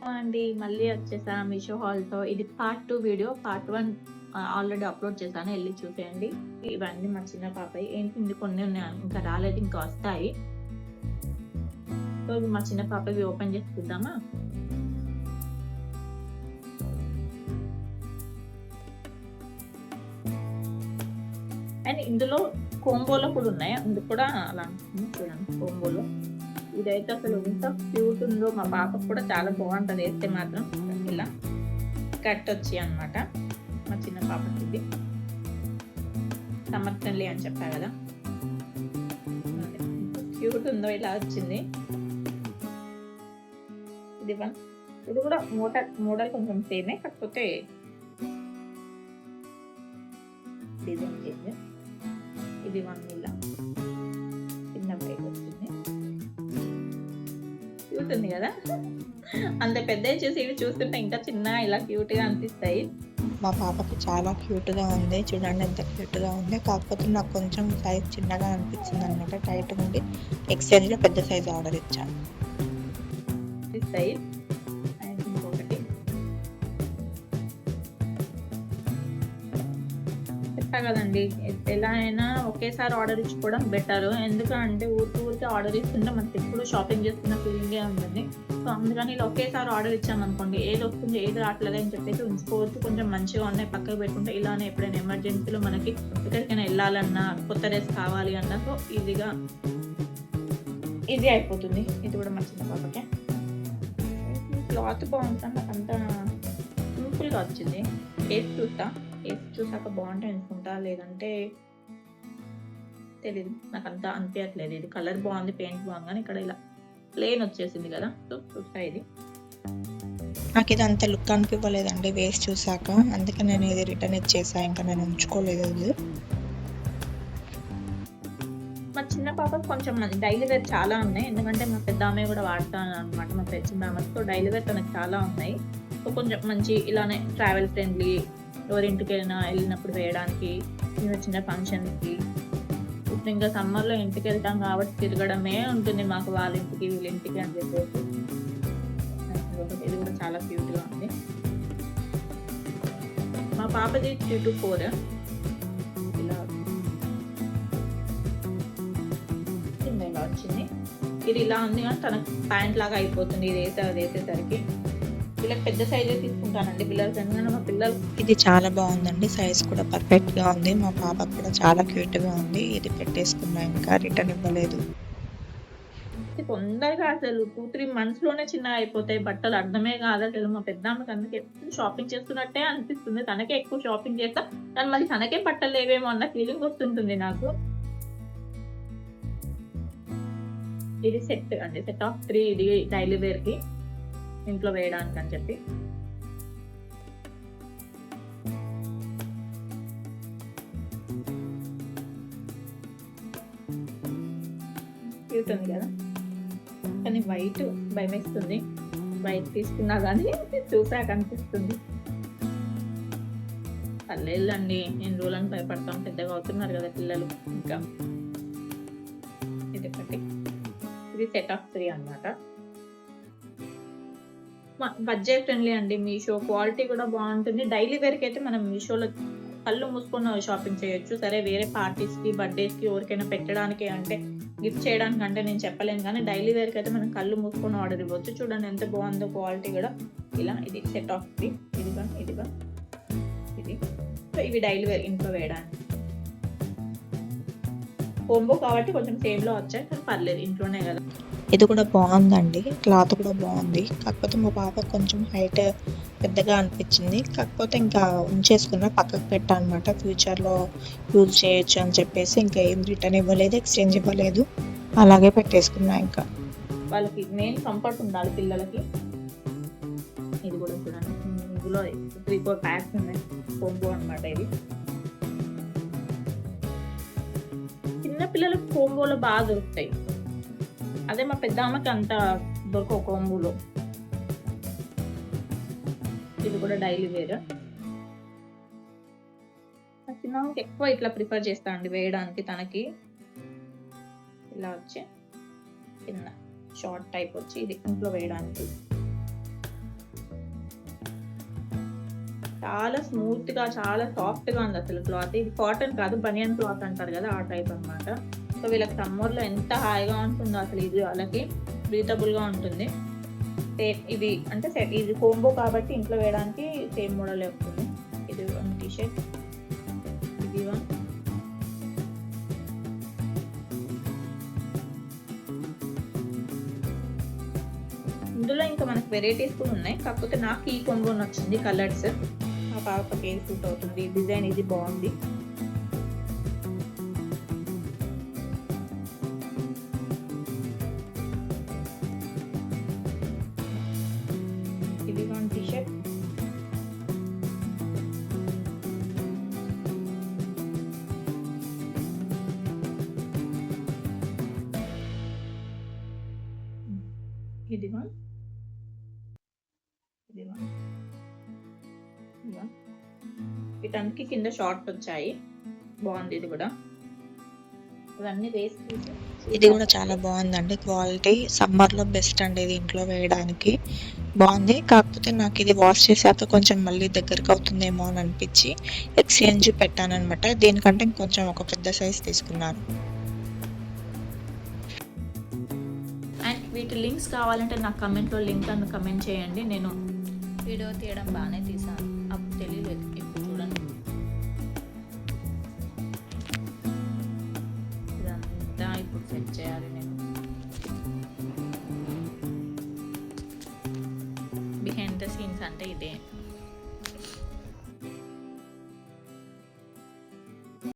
అండి. మళ్ళీ వచ్చేసా మీషో హాల్‌తో. ఇది part 2 video. Part 1 already upload చేశాను. ఎళ్లి చూసేయండి. ఇవన్నీ మా చిన్న పాపయి. ఏంటి ఇన్ని కొన్ని ఉన్నాయి. ఇంకా రాలేదు. ఇంకా వస్తాయి. సో, మా చిన్న పాపవి ఓపెన్ చేసి చూద్దామా? అండ్ ఇందులో కోంబోలో కూడా ఉన్నాయి. అందుకు కూడా అలా ఉంటుంది. చూడండి కోంబోలో. ఇదైతే అసలు ఎంత క్యూట్ ఉందో. మా పాపకు కూడా చాలా బాగుంటది వేస్తే మాత్రం. ఇలా కట్ వచ్చి అన్నమాట. మా చిన్న పాపకి ఇది సమ్మర్ ఫ్రెండ్లీ అని చెప్పా కదా, క్యూట్ ఉందో ఇలా వచ్చింది. ఇది వన్. ఇది కూడా మోడల్ కొంచెం సేమే, కాకపోతే డిజైన్ చేంజ్. ఇది వన్ ఇలా చిన్న బైక్ వచ్చింది. క్యూట్ ఉంది కదా. అంత పెద్ద చూసి ఇవి చూస్తుంటే ఇంకా చిన్న ఇలా క్యూట్ గా అనిపిస్తాయి. మా పాపకి చాలా క్యూట్గా ఉంది. చూడండి ఎంత క్యూట్గా ఉంది. కాకపోతే నాకు కొంచెం సైజ్ చిన్నగా అనిపించింది అనమాట. టైట్ ఉండి ఎక్స్చేంజ్లో పెద్ద సైజ్ ఆర్డర్ ఇచ్చాను. ఇస్తాయి. అండ్ ఇంకొకటి చెప్పా కదండి, ఎలా అయినా ఒకేసారి ఆర్డర్ ఇచ్చుకోవడం బెటర్. ఎందుకంటే ఊరికి ఆర్డర్ ఇస్తుంటే మనకి ఎప్పుడు షాపింగ్ చేసుకున్న ఫీలింగే ఉంటుంది. సో అందుకని ఇలా ఒకేసారి ఆర్డర్ ఇచ్చామనుకోండి, ఏది వస్తుంది ఏది రావట్లేదు అని చెప్పేసి ఉంచుకోవచ్చు. కొంచెం మంచిగా ఉన్నాయి పక్కకు పెట్టుకుంటే, ఇలానే ఎప్పుడైనా ఎమర్జెన్సీలో మనకి ఎక్కడికైనా వెళ్ళాలన్నా, కొత్త డ్రెస్ కావాలి అన్నా సో ఈజీ అయిపోతుంది. ఇది కూడా మా చిన్న పాపకే. క్లాత్ బాగుంటుంది. నాకు అంత సింపుల్గా వచ్చింది. వేసి చూసాక బాగుంటాయి అనుకుంటా, లేదంటే తెలీదు. నాకు అంత అనిపించట్లేదు. ఇది కలర్ బాగుంది, పెయింట్ బాగుంది, కానీ ఇక్కడ ఇలా ప్లేన్ వచ్చేసింది కదా. సో చూసా ఇది నాకు ఇది అంత లుక్ అనిపించలేదండి వేసి చూసాక. అందుకే నేను ఇది రిటర్న్ ఇచ్చేసా. ఇంకా నేను ఉంచుకోలేదు ఇది. మా చిన్న పాపకు కొంచెం డైలీ వేర్ చాలా ఉన్నాయి. ఎందుకంటే మా పెద్ద ఆమె కూడా వాడతాను అనమాట. మా చిన్న ఆమెతో డైలీ వేర్ తనకు చాలా ఉన్నాయి. సో కొంచెం మంచి ఇలానే ట్రావెల్ ఫ్రెండ్లీ, ఎవరింటికి వెళ్ళినప్పుడు వేయడానికి, చిన్న ఫంక్షన్కి. ఇప్పుడు ఇంకా సమ్మర్లో ఇంటికి వెళ్తాం కాబట్టి తిరగడమే ఉంటుంది మాకు, వాళ్ళ ఇంటికి వీళ్ళ ఇంటికి అని చెప్పేసి. ఇది కూడా చాలా క్యూట్గా ఉంది. మా పాపది 3 to 4 ఇలా వచ్చింది. ఇది ఇలా ఉంది కానీ తనకు ప్యాంట్ లాగా అయిపోతుంది ఇది వేసేసరికి. వీళ్ళకి పెద్ద సైజే తీసుకుంటానండి పిల్లలకి. ఎందుకంటే మా పిల్లలు ఇది చాలా బాగుందండి. సైజ్ కూడా పర్ఫెక్ట్ గా ఉంది. మా పాపకు కూడా చాలా క్యూట్ గా ఉంది. ఇది పెట్టేసుకున్నా, ఇంకా రిటర్న్ ఇవ్వలేదు. తొందరగా అసలు 2-3 months లోనే చిన్నగా అయిపోతాయి బట్టలు. అర్థమే కాదు అసలు. మా పెద్దమ్మకి అందుకే ఎప్పుడు షాపింగ్ చేస్తున్నట్టే అనిపిస్తుంది. తనకే ఎక్కువ షాపింగ్ చేస్తా, కానీ మళ్ళీ తనకే బట్టలు లేవేమో అన్న ఫీలింగ్ వస్తుంటుంది నాకు. ఇది సెట్ అండి, సెట్ ఆఫ్ 3. ఇది డైలీ వేర్ కి, ఇంట్లో వేయడానికి అని చెప్పి. క్యూట్ ఉంది కదా, కానీ వైట్ భయమేస్తుంది. వైట్ తీసుకున్నా కానీ చూసాక అనిపిస్తుంది. పర్లేదండి, ఎన్ని రోజులని భయపడతాం. పెద్దగా అవుతున్నారు కదా పిల్లలు. ఇంకా ఇది ఒకటి. ఇది సెట్ ఆఫ్ 3 అన్నమాట. బడ్జెట్ ఫ్రెండ్లీ అండి. మీషో క్వాలిటీ కూడా బాగుంటుంది. డైలీ వేర్కి అయితే మనం మీషోలో కళ్ళు మూసుకొని షాపింగ్ చేయొచ్చు. సరే వేరే పార్టీస్కి, బర్త్డేస్కి, ఎవరికైనా పెట్టడానికి అంటే గిఫ్ట్ చేయడానికి అంటే నేను చెప్పలేను, కానీ డైలీ వేర్కి అయితే మనం కళ్ళు మూసుకొని ఆర్డర్ ఇవ్వచ్చు. చూడండి ఎంత బాగుందో క్వాలిటీ కూడా. ఇలా ఇది సెట్ ఆఫ్ 3. ఇది సో ఇవి డైలీ వేర్ ఇంట్లో వేయడానికి. కోంబో కాబట్టి కొంచెం సేమ్లో వచ్చాయి, కానీ పర్లేదు, ఇంట్లోనే కదా. ఇది కూడా బాగుందండి. క్లాత్ కూడా బాగుంది. కాకపోతే మా పాప కొంచెం హైట్ పెద్దగా అనిపించింది. కాకపోతే ఇంకా ఉంచేసుకున్నా, పక్కకు పెట్టా అనమాట. ఫ్యూచర్లో యూజ్ చేయొచ్చు అని చెప్పేసి ఇంకా ఏం రిటర్న్ ఇవ్వలేదు, ఎక్స్చేంజ్ ఇవ్వలేదు, అలాగే పెట్టేసుకున్నా. ఇంకా వాళ్ళకి మెయిన్ కంఫర్ట్ ఉండాలి పిల్లలకి. ఇది కూడా చూడండి, ఇందులో 3-4 ప్యాక్స్ ఉన్నాయి. కోంబో అనమాట ఇది. చిన్న పిల్లలకు కోంబోలో బాగా దొరుకుతాయి. అదే మా పెద్ద అమ్మకి అంత దొరకవు కోంబోలో. ఇది కూడా డైలీ వేర్. చిన్నకి ఎక్కువ ఇట్లా ప్రిఫర్ చేస్తా అండి వేయడానికి. తనకి ఇలా వచ్చి కింద షార్ట్ టైప్ వచ్చి ఇది ఇంట్లో వేయడానికి. చాలా స్మూత్‌గా, చాలా సాఫ్ట్‌గా ఉంది అసలు క్లాత్. ఇది కాటన్ కాదు, బనియన్ క్లాత్ అంటారు గదా! ఆ టైప్ అన్నమాట. సో, వీళ్ళకి సమ్మర్‌లో ఎంత హాయిగా ఉంటుందో అసలు ఇది వాళ్ళకి బ్రీతబుల్‌గా ఉంటుంది. సేమ్ ఇది అంటే ఇది కోంబో కాబట్టి ఇంట్లో వేయడానికి సేమ్ మోడలే వస్తుంది. ఇది వన్ టీ షర్ట్. ఇది వన్. ఇందులో ఇంకా మనకు వెరైటీస్ కూడా ఉన్నాయి. కాకపోతే నాకు ఈ కాంబో నచ్చింది కలర్స్. మా పాపకి ఏది సూట్ అవుతుంది. డిజైన్ ఇది బాగుంది. ఇది వన్ టీ షర్ట్. ఇది వన్. ఇది వన్. ఇది వన్. వీటన్నిటికి కింద షార్ట్స్ వచ్చాయి. బాగుంది ఇది కూడా. ఇవన్నీ వేసి చూసి ఇది కూడా చాలా బాగుందండి. క్వాలిటీ సమ్మర్లో బెస్ట్ అండి ఇది ఇంట్లో వేయడానికి. బాగుంది. కాకపోతే నాకు ఇది వాష్ చేశాక కొంచెం మళ్ళీ దగ్గరికి అవుతుందేమో అని అనిపించి ఎక్స్చేంజ్ పెట్టానన్నమాట. దీనికంటే ఇంకొంచెం ఒక పెద్ద సైజ్ తీసుకున్నాను. అండ్ వీటి లింక్స్ కావాలంటే నాకు కమెంట్లో లింక్ అని కమెంట్ చేయండి. నేను వీడియో తీయడం బాగానే తీసాను. అప్పుడు తెలియలేదు. ఇప్పుడు చూడండి. ఇదంతా ఇప్పుడు సెట్ చేయాలి నేను. బిహైండ్ ద సీన్స్ అంటే ఇదే.